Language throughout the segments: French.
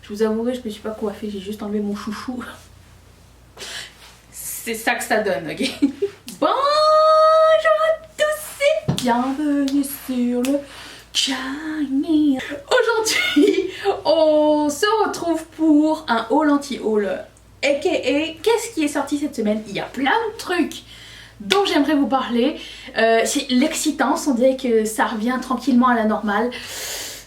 Je vous avouerai, je me suis pas coiffée, j'ai juste enlevé mon chouchou. C'est ça que ça donne, ok? Bonjour à tous et bienvenue sur le channel. Aujourd'hui, on se retrouve pour un haul anti-haul. AKA, qu'est-ce qui est sorti cette semaine? Il y a plein de trucs dont j'aimerais vous parler. C'est l'excitance, on dirait que ça revient tranquillement à la normale.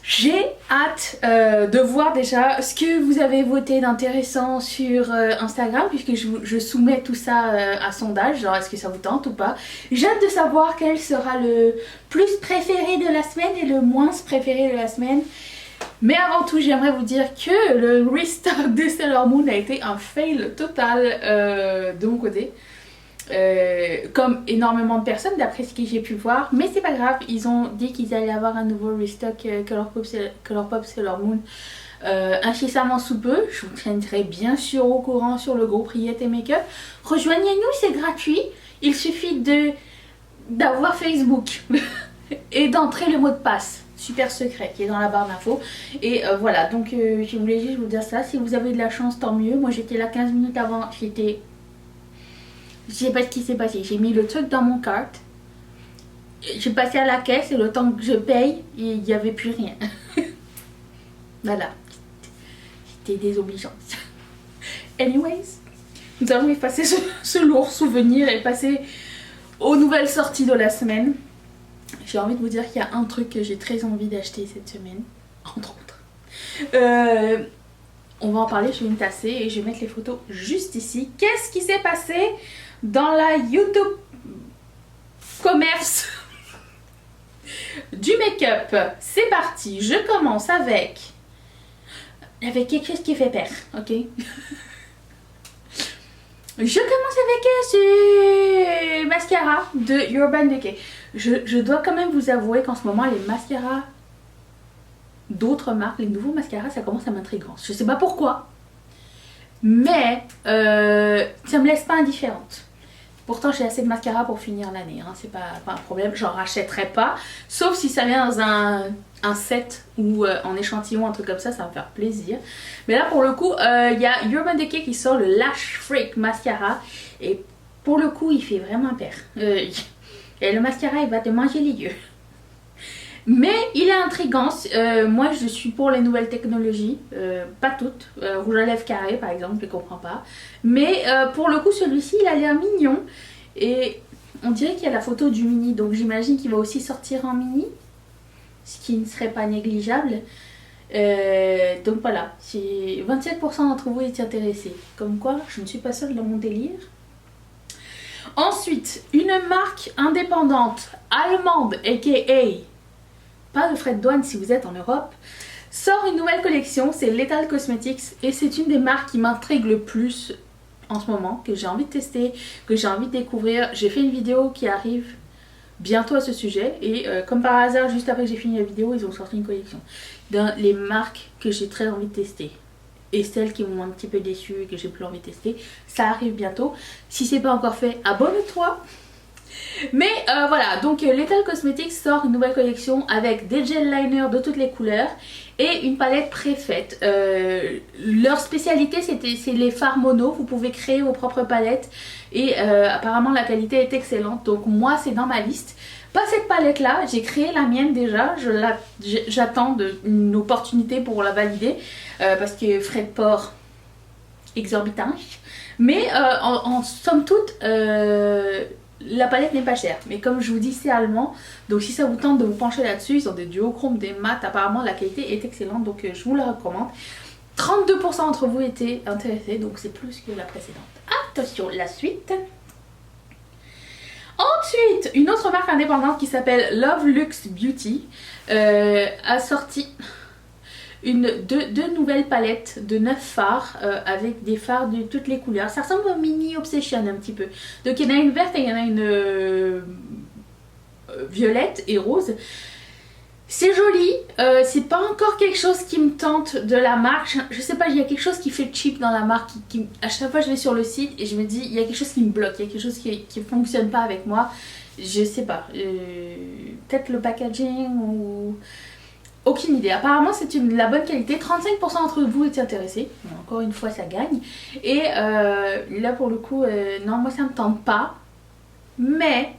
J'ai hâte de voir déjà ce que vous avez voté d'intéressant sur Instagram, puisque je soumets tout ça à sondage, genre est-ce que ça vous tente ou pas. J'ai hâte de savoir quel sera le plus préféré de la semaine et le moins préféré de la semaine. Mais avant tout, j'aimerais vous dire que le restock de Sailor Moon a été un fail total de mon côté. Comme énormément de personnes d'après ce que j'ai pu voir, mais c'est pas grave, ils ont dit qu'ils allaient avoir un nouveau restock Colourpop Sailor Moon incessamment sous peu. Je vous tiendrai bien sûr au courant sur le groupe Riette et Make-up. Rejoignez-nous, c'est gratuit, il suffit d'avoir Facebook et d'entrer le mot de passe super secret qui est dans la barre d'infos. Et voilà, donc je voulais juste vous dire ça. Si vous avez de la chance, tant mieux. Moi j'étais là 15 minutes avant, je sais pas ce qui s'est passé. J'ai mis le truc dans mon carte. J'ai passé à la caisse et le temps que je paye, il n'y avait plus rien. Voilà. C'était désobligeant. Anyways, nous allons effacer ce lourd souvenir et passer aux nouvelles sorties de la semaine. J'ai envie de vous dire qu'il y a un truc que j'ai très envie d'acheter cette semaine. Entre autres. On va en parler, je vais me tasser et je vais mettre les photos juste ici. Qu'est-ce qui s'est passé dans la YouTube commerce du make-up? C'est parti, je commence avec quelque chose qui fait peur, ok? Je commence avec ce mascara de Urban Decay. Je dois quand même vous avouer qu'en ce moment les mascaras d'autres marques, les nouveaux mascaras, ça commence à m'intriguer. Je sais pas pourquoi, mais ça me laisse pas indifférente. Pourtant j'ai assez de mascara pour finir l'année, hein, c'est pas un problème, j'en rachèterai pas, sauf si ça vient dans un set ou en échantillon, un truc comme ça va me faire plaisir. Mais là pour le coup, il y a Urban Decay qui sort le Lash Freak Mascara, et pour le coup il fait vraiment peur. Et le mascara il va te manger les yeux. Mais il est intriguant. Moi je suis pour les nouvelles technologies, pas toutes. Rouge à lèvres carré par exemple, je ne comprends pas. Mais pour le coup celui-ci il a l'air mignon. Et on dirait qu'il y a la photo du mini, donc j'imagine qu'il va aussi sortir en mini, ce qui ne serait pas négligeable. Donc voilà, 27% d'entre vous étaient intéressés. Comme quoi je ne suis pas seule dans mon délire. Ensuite, une marque indépendante allemande, aka pas de frais de douane si vous êtes en Europe, sort une nouvelle collection, c'est Lethal Cosmetics, et c'est une des marques qui m'intrigue le plus en ce moment, que j'ai envie de tester, que j'ai envie de découvrir. J'ai fait une vidéo qui arrive bientôt à ce sujet, et comme par hasard, juste après que j'ai fini la vidéo, ils ont sorti une collection dans les marques que j'ai très envie de tester. Et celles qui m'ont un petit peu déçue et que j'ai plus envie de tester, ça arrive bientôt. Si c'est pas encore fait, abonne-toi. Mais voilà, donc Lethal Cosmetics sort une nouvelle collection avec des gel liners de toutes les couleurs et une palette préfaite. Leur spécialité c'est les fards mono, vous pouvez créer vos propres palettes et apparemment la qualité est excellente, donc moi c'est dans ma liste. Pas cette palette là, j'ai créé la mienne déjà, j'attends une opportunité pour la valider parce que frais de port exorbitant. Mais en somme toute, la palette n'est pas chère, mais comme je vous dis c'est allemand, donc si ça vous tente de vous pencher là-dessus, ils ont des duochromes, des mats, apparemment la qualité est excellente, donc je vous la recommande. 32% d'entre vous étaient intéressés, donc c'est plus que la précédente. Attention, la suite. Ensuite, une autre marque indépendante qui s'appelle Love Luxe Beauty a sorti deux nouvelles palettes de 9 fards avec des fards de toutes les couleurs. Ça ressemble au mini Obsession un petit peu. Donc il y en a une verte et il y en a une violette et rose. C'est joli, c'est pas encore quelque chose qui me tente de la marque. Je sais pas, il y a quelque chose qui fait cheap dans la marque. À chaque fois je vais sur le site et je me dis il y a quelque chose qui me bloque, il y a quelque chose qui fonctionne pas avec moi. Je sais pas, peut-être le packaging ou aucune idée. Apparemment c'est de la bonne qualité. 35% d'entre vous étaient intéressés. Bon, encore une fois ça gagne. Et là pour le coup, non moi ça me tente pas. Mais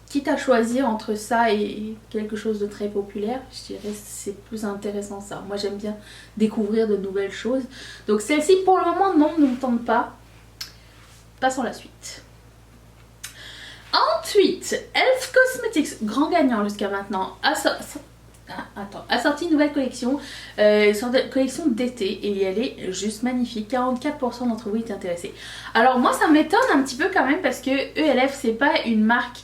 quitte à choisir entre ça et quelque chose de très populaire, je dirais c'est plus intéressant ça. Moi j'aime bien découvrir de nouvelles choses. Donc celle-ci pour le moment non, ne me tente pas. Passons à la suite. Ensuite, Elf Cosmetics, grand gagnant jusqu'à maintenant, a sorti une nouvelle collection, une collection d'été et elle est juste magnifique. 44% d'entre vous étaient intéressés. Alors moi ça m'étonne un petit peu quand même parce que ELF c'est pas une marque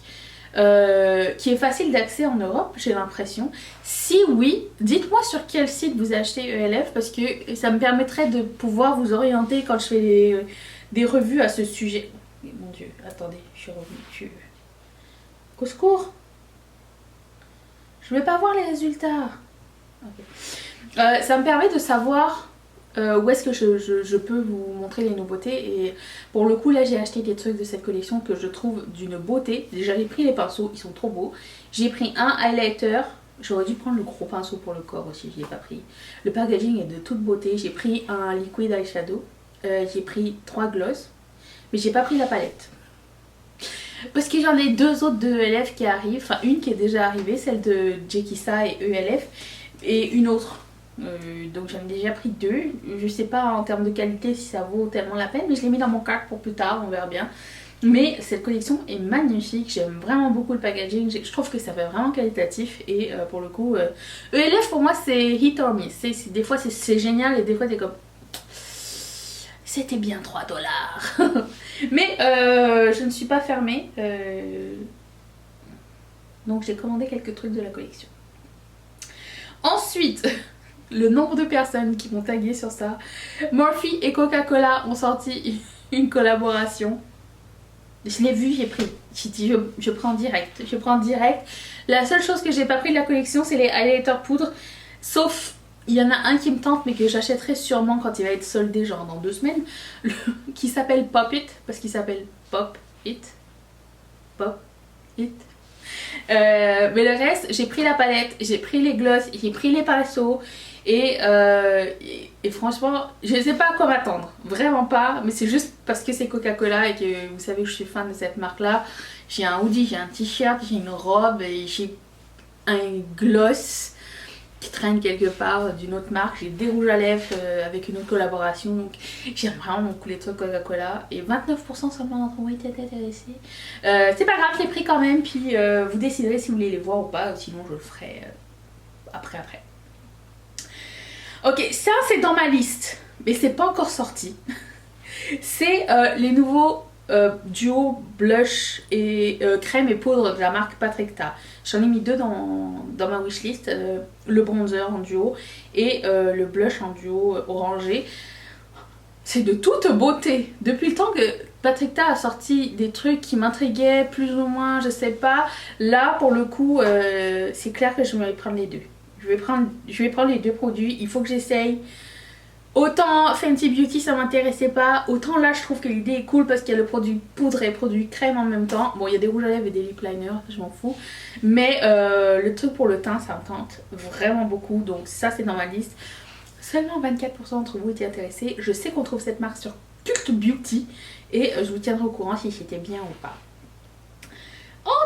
qui est facile d'accès en Europe, j'ai l'impression. Si oui, dites-moi sur quel site vous achetez ELF parce que ça me permettrait de pouvoir vous orienter quand je fais des revues à ce sujet. Mon dieu, attendez, je suis revenue. Au secours! Je ne vais pas voir les résultats. Okay. Ça me permet de savoir où est-ce que je peux vous montrer les nouveautés. Et pour le coup, là, j'ai acheté des trucs de cette collection que je trouve d'une beauté. Déjà, j'ai pris les pinceaux, ils sont trop beaux. J'ai pris un highlighter. J'aurais dû prendre le gros pinceau pour le corps aussi, je ne l'ai pas pris. Le packaging est de toute beauté. J'ai pris un liquid eyeshadow. J'ai pris 3 gloss. Mais j'ai pas pris la palette. Parce que j'en ai 2 autres de ELF qui arrivent. Enfin, une qui est déjà arrivée, celle de Jekissa et ELF. Et une autre. Donc j'en ai déjà pris 2. Je sais pas en termes de qualité si ça vaut tellement la peine. Mais je l'ai mis dans mon cart pour plus tard, on verra bien. Mais cette collection est magnifique. J'aime vraiment beaucoup le packaging. Je trouve que ça fait vraiment qualitatif. Et pour le coup, ELF pour moi c'est hit or miss. Des fois c'est génial et des fois c'est comme... C'était bien 3 $. Mais je ne suis pas fermée. Donc j'ai commandé quelques trucs de la collection. Ensuite, le nombre de personnes qui m'ont tagué sur ça. Morphe et Coca-Cola ont sorti une collaboration. Je l'ai vu, j'ai pris. J'ai dit je prends direct. Je prends direct. La seule chose que j'ai pas pris de la collection, c'est les highlighters poudre. Sauf... Il y en a un qui me tente mais que j'achèterai sûrement quand il va être soldé genre dans 2 semaines qui s'appelle Pop It parce qu'il s'appelle Pop It. Pop It. Mais le reste j'ai pris la palette, j'ai pris les gloss, j'ai pris les pinceaux et franchement je sais pas à quoi m'attendre. Vraiment pas, mais c'est juste parce que c'est Coca-Cola et que vous savez que je suis fan de cette marque là. J'ai un hoodie, j'ai un t-shirt, j'ai une robe et j'ai un gloss qui traîne quelque part d'une autre marque. J'ai des rouges à lèvres avec une autre collaboration. Donc j'aime vraiment beaucoup les trucs Coca-Cola. Et 29% seulement d'entre vous étaient intéressés. C'est pas grave, je l'ai pris quand même. Puis vous déciderez si vous voulez les voir ou pas. Sinon je le ferai après. Ok, ça c'est dans ma liste. Mais c'est pas encore sorti. C'est les nouveaux duo blush et crème et poudre de la marque Patrickta. J'en ai mis 2 dans ma wishlist, le bronzer en duo et le blush en duo orangé. C'est de toute beauté. Depuis le temps que Patrickta a sorti des trucs qui m'intriguaient plus ou moins, je sais pas. Là pour le coup c'est clair que je vais prendre les deux. Je vais prendre les 2 produits, il faut que j'essaye. Autant Fenty Beauty ça m'intéressait pas, autant là je trouve que l'idée est cool parce qu'il y a le produit poudre et le produit crème en même temps. Bon il y a des rouges à lèvres et des lip liners, je m'en fous. Mais le truc pour le teint ça me tente vraiment beaucoup, donc ça c'est dans ma liste. Seulement 24% d'entre vous étaient intéressés. Je sais qu'on trouve cette marque sur Cult Beauty et je vous tiendrai au courant si c'était bien ou pas.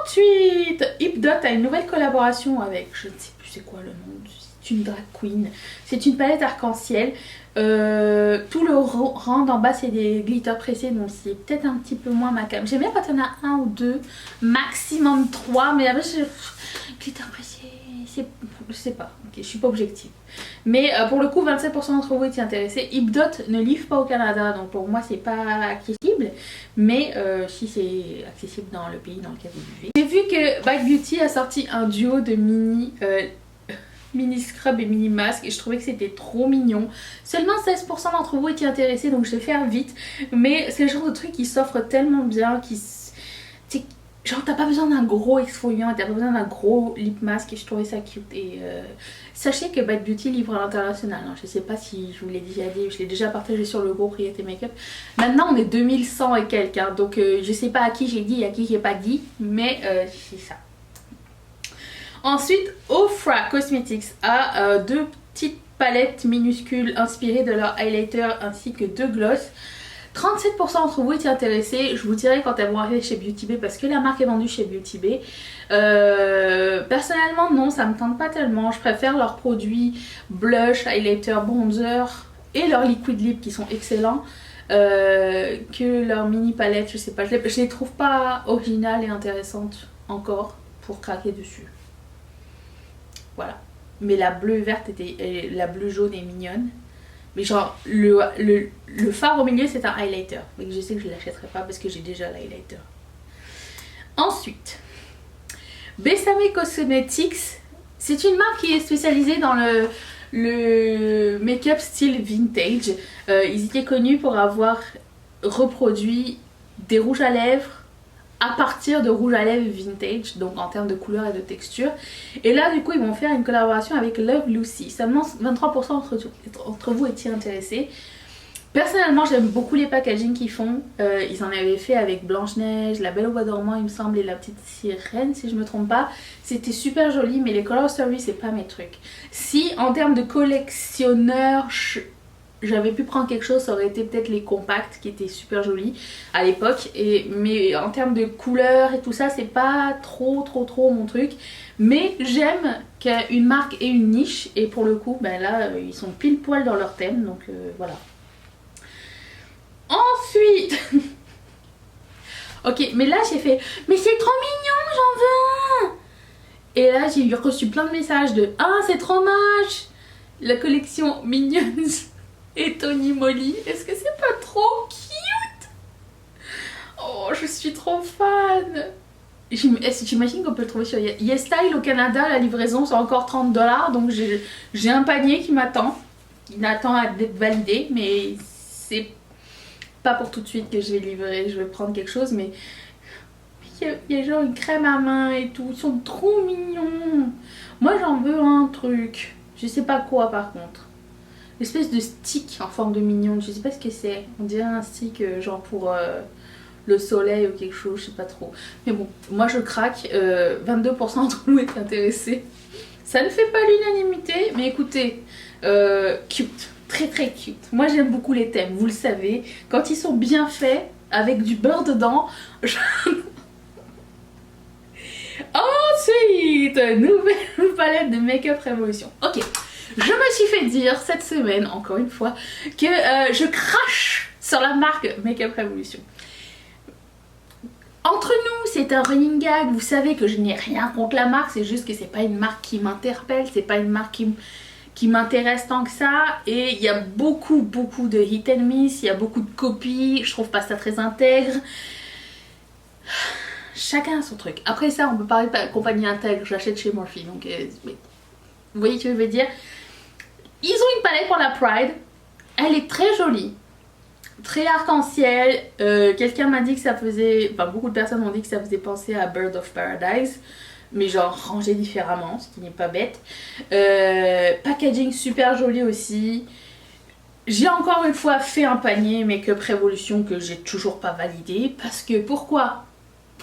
Ensuite, Ipdot a une nouvelle collaboration avec, je ne sais plus c'est quoi le nom, c'est une drag queen. C'est une palette arc-en-ciel. Tout le rang d'en bas c'est des glitters pressés, donc c'est peut-être un petit peu moins ma cam. J'aime bien quand il y en a 1 ou 2, maximum 3, mais après glitter pressé, je sais pas, ok, je suis pas objective. Mais pour le coup 27% d'entre vous étaient intéressés. Ipdot ne livre pas au Canada, donc pour moi c'est pas accessible, mais si c'est accessible dans le pays dans lequel vous vivez. J'ai vu que Bad Beauty a sorti un duo de mini scrub et mini masque et je trouvais que c'était trop mignon. Seulement 16% d'entre vous étaient intéressés, donc je vais faire vite, mais c'est le genre de truc qui s'offre tellement bien, genre t'as pas besoin d'un gros exfoliant, t'as pas besoin d'un gros lip mask et je trouvais ça cute. Et sachez que Bad Beauty livre à l'international, hein. Je sais pas si je vous l'ai déjà dit, je l'ai déjà partagé sur le groupe Riette et Makeup. Maintenant on est 2100 et quelques, hein, donc je sais pas à qui j'ai dit et à qui j'ai pas dit, mais c'est ça. Ensuite, Ofra Cosmetics a deux petites palettes minuscules inspirées de leur highlighter ainsi que deux gloss. 37% d'entre vous étaient intéressés, je vous dirai quand elles vont arriver chez Beauty Bay parce que la marque est vendue chez Beauty Bay. Personnellement non, ça me tente pas tellement, je préfère leurs produits blush, highlighter, bronzer et leurs liquid lip qui sont excellents que leurs mini palettes, je sais pas, je les trouve pas originales et intéressantes encore pour craquer dessus. Voilà, mais la bleue verte était, la bleue jaune est mignonne. Mais genre, le fard au milieu, c'est un highlighter. Donc je sais que je ne l'achèterai pas parce que j'ai déjà l'highlighter. Ensuite, Besame Cosmetics, c'est une marque qui est spécialisée dans le make-up style vintage. Ils étaient connus pour avoir reproduit des rouges à lèvres à partir de rouge à lèvres vintage, donc en termes de couleur et de texture. Et là du coup ils vont faire une collaboration avec Love Lucy. Seulement 23% entre vous étiez intéressés. Personnellement j'aime beaucoup les packaging qu'ils font. Ils en avaient fait avec Blanche-Neige, La Belle au Bois dormant il me semble et La Petite Sirène si je me trompe pas. C'était super joli mais les color stories c'est pas mes trucs. Si en termes de collectionneur j'avais pu prendre quelque chose, ça aurait été peut-être les compacts qui étaient super jolis à l'époque. Mais en termes de couleurs et tout ça, c'est pas trop mon truc. Mais j'aime qu'une marque ait une niche. Et pour le coup, ben là, ils sont pile poil dans leur thème. Donc voilà. Ensuite... ok, mais là j'ai fait... Mais c'est trop mignon, j'en veux un. Et là j'ai reçu plein de messages de... Ah, c'est trop moche. La collection Minions... et Tony Moly, est-ce que c'est pas trop cute? Oh, je suis trop fan. J'imagine qu'on peut le trouver sur YesStyle au Canada, la livraison c'est encore 30 $, donc j'ai un panier qui m'attend. Il attend à d'être validé, mais c'est pas pour tout de suite que je vais livrer, je vais prendre quelque chose, mais il y a genre une crème à main et tout, ils sont trop mignons. Moi j'en veux un truc, je sais pas quoi par contre. Une espèce de stick en forme de mignonne, je sais pas ce que c'est. On dirait un stick genre pour le soleil ou quelque chose, je sais pas trop. Mais bon, moi je craque, 22% d'entre nous est intéressés. Ça ne fait pas l'unanimité, mais écoutez, cute, très cute. Moi j'aime beaucoup les thèmes, vous le savez. Quand ils sont bien faits, avec du beurre dedans, Ensuite, nouvelle palette de Make-up Revolution. Ok. Je me suis fait dire cette semaine, encore une fois, que je crache sur la marque Make-up Revolution. Entre nous, c'est un running gag, vous savez que je n'ai rien contre la marque, c'est juste que c'est pas une marque qui m'interpelle, c'est pas une marque qui m'intéresse tant que ça. Et il y a beaucoup de hit and miss, il y a beaucoup de copies, je trouve pas ça très intègre. Chacun a son truc. Après ça, on peut parler de compagnie intègre, j'achète chez Morphe, donc vous voyez ce que je veux dire. Ils ont une palette pour la Pride, elle est très jolie, très arc-en-ciel. Quelqu'un m'a dit que ça faisait, enfin beaucoup de personnes m'ont dit que ça faisait penser à Bird of Paradise, mais genre rangé différemment, ce qui n'est pas bête. Packaging super joli aussi. J'ai encore une fois fait un panier Make-up Revolution que j'ai toujours pas validé, parce que pourquoi?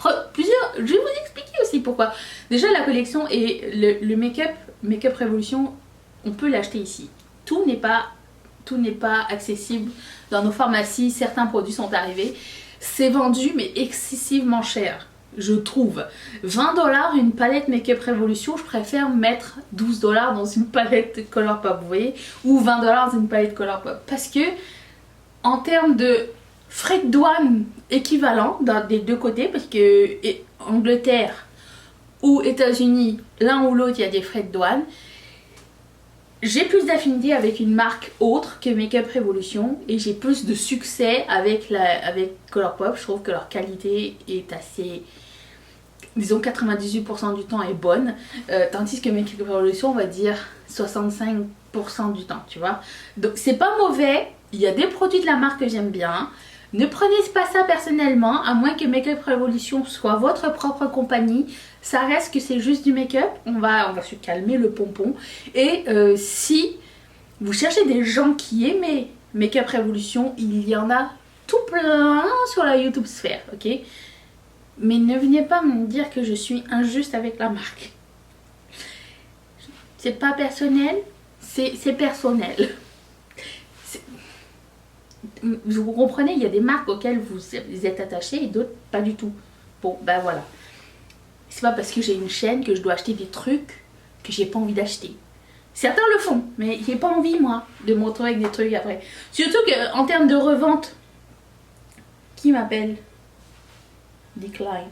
Je vais vous expliquer aussi pourquoi. Déjà la collection et le Make-up Revolution, on peut l'acheter ici. Tout n'est pas accessible dans nos pharmacies. Certains produits sont arrivés. C'est vendu mais excessivement cher, je trouve. 20 $ une palette Make-up Revolution, je préfère mettre 12 $ dans une palette Colourpop, vous voyez, ou 20 $ dans une palette Colourpop. Parce que en termes de frais de douane équivalents des deux côtés, parce que Angleterre ou États-Unis, l'un ou l'autre, il y a des frais de douane. J'ai plus d'affinité avec une marque autre que Make-up Revolution et j'ai plus de succès avec Colourpop. Je trouve que leur qualité est assez, disons 98% du temps est bonne, tandis que Make-up Revolution, on va dire 65% du temps, tu vois. Donc c'est pas mauvais, il y a des produits de la marque que j'aime bien. Ne prenez pas ça personnellement, à moins que Make-up Revolution soit votre propre compagnie. Ça reste que c'est juste du make-up, on va se calmer le pompon. Et si vous cherchez des gens qui aimaient Make-up Revolution, il y en a tout plein sur la YouTube sphère, ok? Mais ne venez pas me dire que je suis injuste avec la marque. c'est pas personnel, c'est personnel. Vous comprenez, il y a des marques auxquelles vous êtes attaché et d'autres pas du tout. Bon, ben voilà. C'est pas parce que j'ai une chaîne que je dois acheter des trucs que j'ai pas envie d'acheter. Certains le font, mais j'ai pas envie, moi, de me retrouver avec des trucs après. Surtout qu'en termes de revente, qui m'appelle? Decline.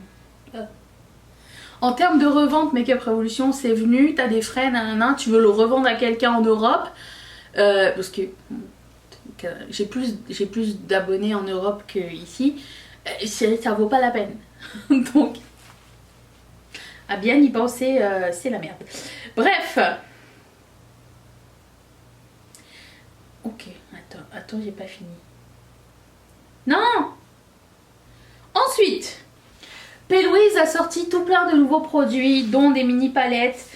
En termes de revente, Make-up Revolution, c'est venu, t'as des frais, nanana, tu veux le revendre à quelqu'un en Europe, parce que j'ai plus d'abonnés en Europe qu'ici, ça vaut pas la peine. Donc, à bien y penser, c'est la merde. Bref. Ok, attends, j'ai pas fini. Non! Ensuite, P. Louise a sorti tout plein de nouveaux produits, dont des mini palettes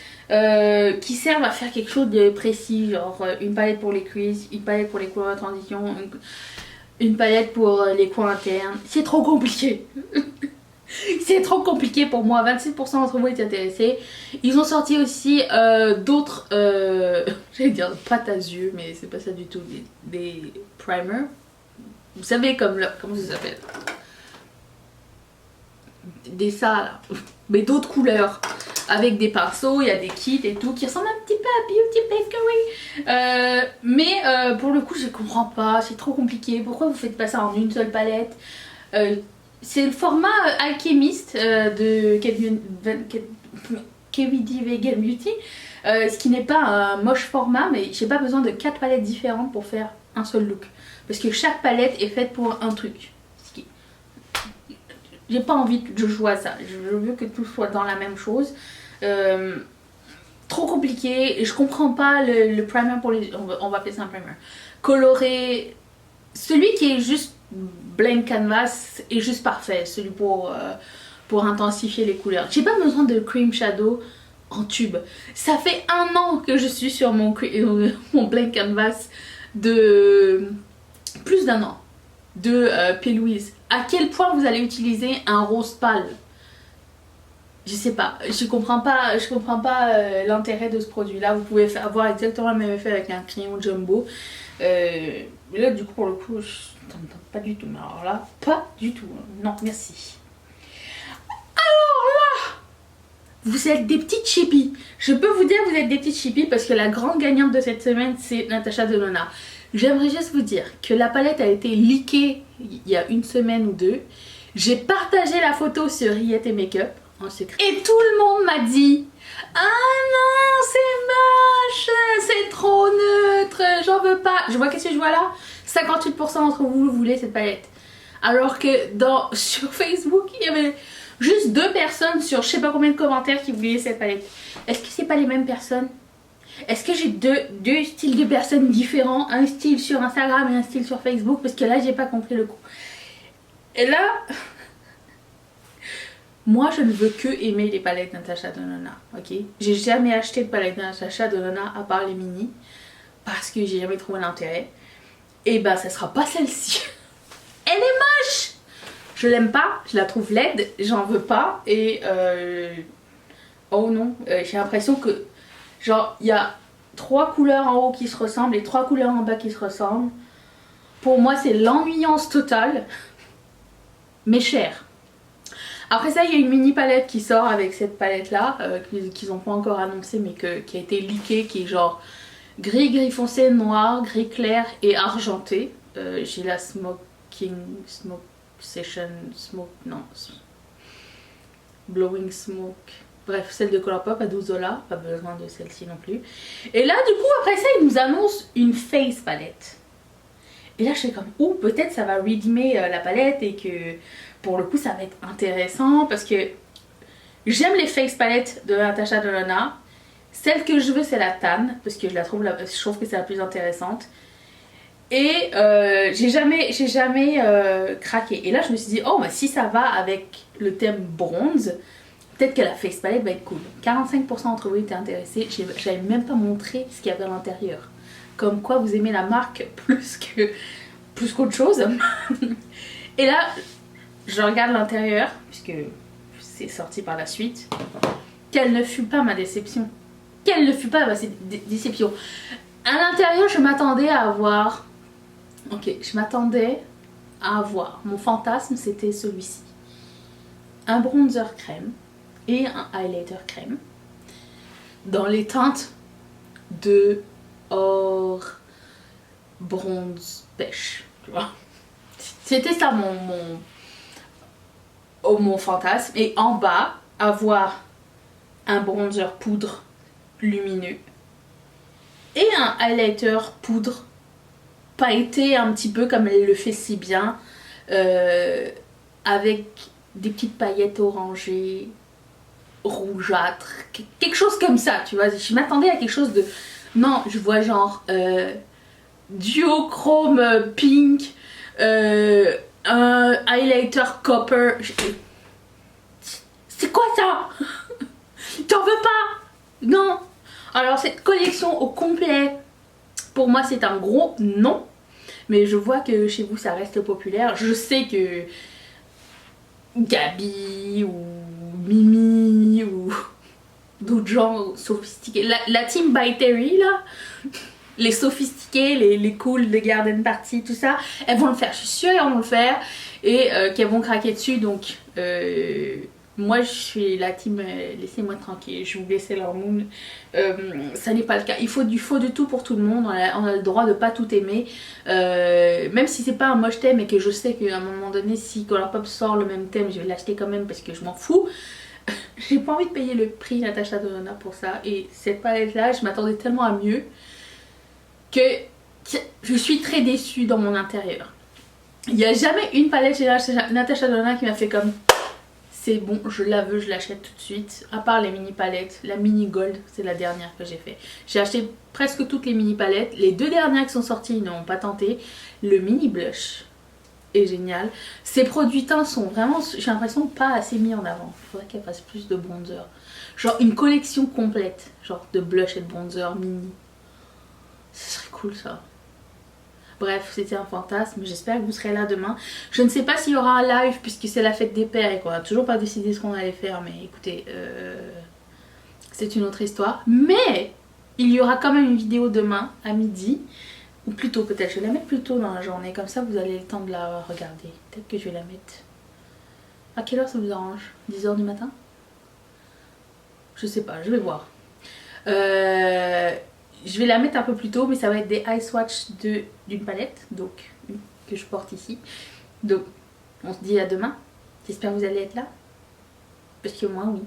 qui servent à faire quelque chose de précis, genre une palette pour les cuisses, une palette pour les couleurs de transition, une palette pour les coins internes. C'est trop compliqué. C'est trop compliqué pour moi. 26% d'entre vous étaient intéressés. Ils ont sorti aussi d'autres, j'allais dire pâte à yeux, mais c'est pas ça du tout, des primers. Vous savez comment ça s'appelle? Des ça là, mais d'autres couleurs, avec des pinceaux, il y a des kits et tout qui ressemblent un petit peu à Beauty Bakery, mais pour le coup je comprends pas, c'est trop compliqué. Pourquoi vous faites pas ça en une seule palette? C'est le format Alchemist de KVD Vegan Beauty, ce qui n'est pas un moche format, mais j'ai pas besoin de 4 palettes différentes pour faire un seul look, parce que chaque palette est faite pour un truc. J'ai pas envie de jouer à ça. Je veux que tout soit dans la même chose. Trop compliqué. Et je comprends pas le primer pour les... On va appeler ça un primer. Coloré. Celui qui est juste blank canvas est juste parfait. Celui pour intensifier les couleurs. J'ai pas besoin de cream shadow en tube. Ça fait 1 an que je suis sur mon blank canvas de... Plus d'1 an. De P. Louise. À quel point vous allez utiliser un rose pâle? Je sais pas, je comprends pas l'intérêt de ce produit là. Vous pouvez avoir exactement le même effet avec un crayon jumbo. Mais là du coup pour le coup je t'entends pas du tout. Mais alors là, pas du tout. Non merci. Alors là, vous êtes des petites chippies. Je peux vous dire vous êtes des petites chippies parce que la grande gagnante de cette semaine c'est Natasha Denona. J'aimerais juste vous dire que la palette a été leakée il y a 1 semaine ou 2. J'ai partagé la photo sur Riette et Make-up en secret. Et tout le monde m'a dit: ah non, c'est moche, c'est trop neutre, j'en veux pas. Je vois qu'est-ce que je vois là, 58% d'entre vous voulez cette palette. Alors que sur Facebook, il y avait juste 2 personnes sur je sais pas combien de commentaires qui voulaient cette palette. Est-ce que c'est pas les mêmes personnes? Est-ce que j'ai deux styles de personnes différents? Un style sur Instagram et un style sur Facebook? Parce que là, j'ai pas compris le coup. Et là, moi, je ne veux que aimer les palettes Natasha Denona, ok? J'ai jamais acheté de palette Natasha Denona à part les mini. Parce que j'ai jamais trouvé l'intérêt. Et bah, ça sera pas celle-ci. Elle est moche! Je l'aime pas, je la trouve laide, j'en veux pas. Et oh non, j'ai l'impression que... Genre, il y a 3 couleurs en haut qui se ressemblent et 3 couleurs en bas qui se ressemblent. Pour moi, c'est l'ennuyance totale, mais cher. Après ça, il y a une mini palette qui sort avec cette palette-là, qu'ils n'ont pas encore annoncé, mais qui a été leakée, qui est genre gris, gris foncé, noir, gris clair et argenté. J'ai la Smoke Session, Blowing Smoke... Bref, celle de Colourpop à 12$, pas besoin de celle-ci non plus. Et là, du coup, après ça, ils nous annoncent une face palette. Et là, je suis comme, oh, peut-être ça va redeemer la palette et que pour le coup, ça va être intéressant parce que j'aime les face palettes de Natasha Denona. Celle que je veux, c'est la tan parce que je trouve que c'est la plus intéressante. Et j'ai jamais craqué. Et là, je me suis dit, oh, bah, si ça va avec le thème bronze, peut-être que la face palette va être cool. 45% d'entre vous étaient intéressés. J'avais même pas montré ce qu'il y avait à l'intérieur. Comme quoi vous aimez la marque plus qu'autre chose. Et là, je regarde l'intérieur, puisque c'est sorti par la suite. Quelle ne fut pas ma déception. quelle ne fut pas bah, cette déception. À l'intérieur, je m'attendais à avoir... Ok, je m'attendais à avoir... Mon fantasme, c'était celui-ci. Un bronzer crème et un highlighter crème. Dans les teintes de or, bronze, pêche. Tu vois. C'était ça mon fantasme. Et en bas, avoir un bronzer poudre lumineux et un highlighter poudre pailleté un petit peu comme elle le fait si bien, avec des petites paillettes orangées, rougeâtres, quelque chose comme ça, tu vois. Je m'attendais à quelque chose de... Non, je vois genre duochrome pink, un highlighter copper. C'est quoi ça? T'en veux pas? Non. Alors cette collection au complet, pour moi c'est un gros non. Mais je vois que chez vous ça reste populaire. Je sais que Gabi ou Mimi ou d'autres gens sophistiqués, la team by Terry là, les sophistiqués, les cools de Garden Party, tout ça, elles vont le faire. Je suis sûre qu'elles vont le faire et qu'elles vont craquer dessus. Donc moi je suis la team laissez-moi tranquille, je vous laisser leur moon. Ça n'est pas le cas. Il faut de tout pour tout le monde. On a le droit de pas tout aimer. Même si c'est pas un moche thème et que je sais qu'à un moment donné, si Colourpop sort le même thème, je vais l'acheter quand même parce que je m'en fous. J'ai pas envie de payer le prix Natasha Denona pour ça. Et cette palette là, je m'attendais tellement à mieux que je suis très déçue dans mon intérieur. Il n'y a jamais une palette chez Natasha Denona qui m'a fait comme c'est bon, je la veux, je l'achète tout de suite. À part les mini palettes, la mini gold, c'est la dernière que j'ai fait. J'ai acheté presque toutes les mini palettes. Les deux dernières qui sont sorties, ils n'ont pas tenté. Le mini blush est génial. Ces produits teints sont vraiment, j'ai l'impression, pas assez mis en avant. Il faudrait qu'elle fasse plus de bronzer. Genre une collection complète, genre de blush et de bronzer mini. Ce serait cool ça. Bref, c'était un fantasme. J'espère que vous serez là demain. Je ne sais pas s'il y aura un live puisque c'est la fête des pères et qu'on n'a toujours pas décidé ce qu'on allait faire. Mais écoutez, c'est une autre histoire. Mais il y aura quand même une vidéo demain à midi. Ou plutôt peut-être, je vais la mettre plus tôt dans la journée. Comme ça, vous avez le temps de la regarder. Peut-être que je vais la mettre... À quelle heure ça vous arrange? 10 h du matin? Je sais pas, je vais voir. Je vais la mettre un peu plus tôt, mais ça va être des Eye Swatch d'une palette, donc que je porte ici. Donc, on se dit à demain. J'espère que vous allez être là. Parce que moi, oui.